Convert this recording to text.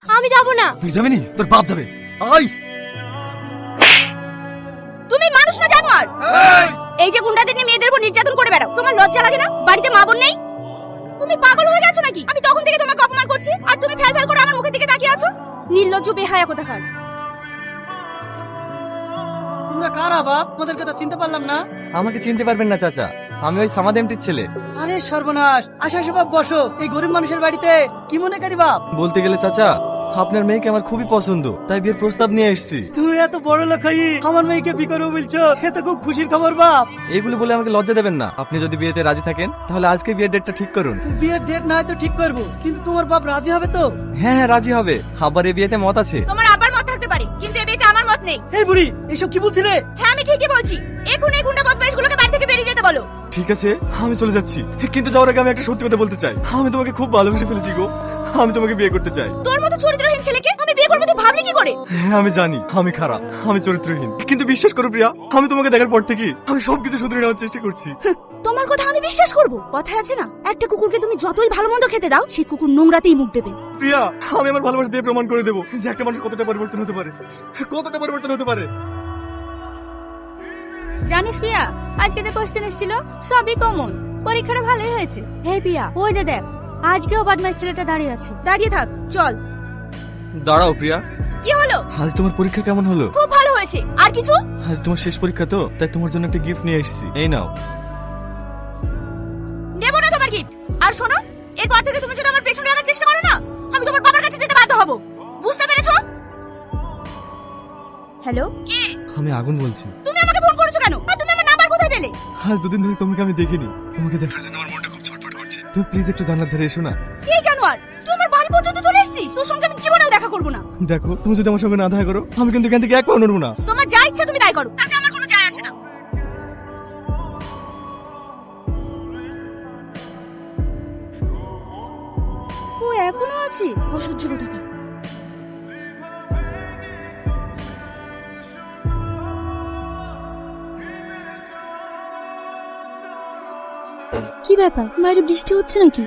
আমি যাব না। তুই যাবি নি? তোর বাপ যাবে। আই তুমি মানুষ না জানোয়ার। এই যে গুন্ডাদের নিয়ে মেয়েদের উপর নির্যাতন করে বেড়াও, তোমার লজ্জা লাগে না? বাড়িতে মা বোন নেই? তুমি পাগল হয়ে গেছো নাকি? আমি তখন থেকে তোমাকে অপমান করছি আর তুমি ফেল ফেল করে আমার মুখের দিকে তাকিয়ে আছো। নির্লজ্জ বেহায়া কোথাকার। তোমরা কারা বাপ? তোমাদেরকে তো চিনতে পারলাম না। আমাকে চিনতে পারবেন না চাচা, আমি ওই সামাদেমটির ছেলে। আরে সর্বনাশ, আসো আসো বাপ, বসো। এই গরিব মানুষের বাড়িতে কি মনে করি বাপ? বলতে গেলে চাচা, আপনার মেয়েকে আমার খুবই পছন্দ, তাই বিয়ের প্রস্তাব নিয়ে এসেছি। তুমি এত বড় লোক হয়ে আমার মেয়েকে বিয়ে করবো বলছো, এ তো খুব খুশির খবর বাপ। এগুলো বলে আমাকে লজ্জা দেবেন না। আপনি যদি বিয়েতে রাজি থাকেন তাহলে আজকে বিয়ের ডেটটা ঠিক করুন। বিয়ের ডেট না হয় তো ঠিক করবো, কিন্তু তোমার বাপ রাজি হবে তো? হ্যাঁ হ্যাঁ, রাজি হবে। আবার এই বিয়েতে মত আছে। তোমার আবার মত থাকতে পারে, কিন্তু এই বিয়েতে আমার মত নেই। এই বুড়ি, এসব কি বলছিলে? হ্যাঁ আমি ঠিকই বলছি। এখন এই গুন্ডা বদমাইশগুলোকে বাড়ি থেকে বেরিয়ে যেতে বলো। ঠিক আছে, আমি চলে যাচ্ছি, কিন্তু যাওয়ার আগে আমি একটা সত্যি কথা বলতে চাই। আমি তোমাকে খুব ভালোবেসে ফেলেছি গো। আমি তোমাকে বিয়ে করতে চাই। তোর মতো চরিত্রহীন ছেলেকে আমি বিয়ে করবো তুই ভাবলি কি করে? হ্যাঁ আমি জানি আমি খারাপ, আমি চরিত্রহীন, কিন্তু বিশ্বাস করো প্রিয়া, আমি তোমাকে দেখার পর থেকে আমি সবকিছু শুধরে নেওয়ার চেষ্টা করছি। তোমার কথা আমি বিশ্বাস করব? কথায় আছে না, একটা কুকুরকে তুমি যতই ভালো মন্দ খেতে দাও, সেই কুকুর নোংরাতেই মুখ দেবে। প্রিয়া, আমি আমার ভালোবাসা দিয়ে প্রমাণ করে দেবো যে একটা মানুষ কতটা পরিবর্তন হতে পারে, কতটা পরিবর্তন হতে পারে। জানিস পিয়া, আজকে যে কোশ্চেন এসেছিল সবই কমন। পরীক্ষাটা ভালোই হয়েছে। হে পিয়া, ওই যে দেখ, আজকেও বদমাইশ ছেলেটা দাঁড়িয়ে আছে। দাঁড়িয়ে থাক, চল। দাঁড়াও প্রিয়া, কি হলো? আজ তোমার পরীক্ষা কেমন হলো? খুব ভালো হয়েছে। আর কিছু? আজ তোমার শেষ পরীক্ষা তো, তাই তোমার জন্য একটা গিফট নিয়ে এসেছি, এই নাও। নেব না তোমার গিফট। আর শোনো, এরপর থেকে তুমি যদি আমার পেছনে লাগার চেষ্টা করো না, আমি তোমার বাবার কাছে যেতে বাধ্য হব। বুঝতে পেরেছো? হ্যালো, কে? আমি আগুন বলছি। তুমি আমাকে ফোন করেছো কেন? আর তুমি আমার নাম্বার কোথায় পেলে? আজ দুদিন ধরে তোমাকে আমি দেখিনি, তোমাকে দেখার জন্য আমার মনটা খুব ছটফট করছে। তুমি প্লিজ একটু জানলার ধারে এসো না। এই জানোয়ার, তুই আমার বাড়ি পর্যন্ত চলে এসেছিস। তোর সঙ্গে আমি জীবনেও দেখা করব না। দেখো, তুমি যদি আমার সঙ্গে না দেখা করো, আমি কিন্তু এখান থেকে এক পাও নড়বো না। তোমার যা ইচ্ছা তুমি তাই করো, তাতে আমার কোনো যায় আসে না। ও এখনো আছে? অসহ্য কোথাকার। কি ব্যাপার, বাইরে বৃষ্টি হচ্ছে নাকি?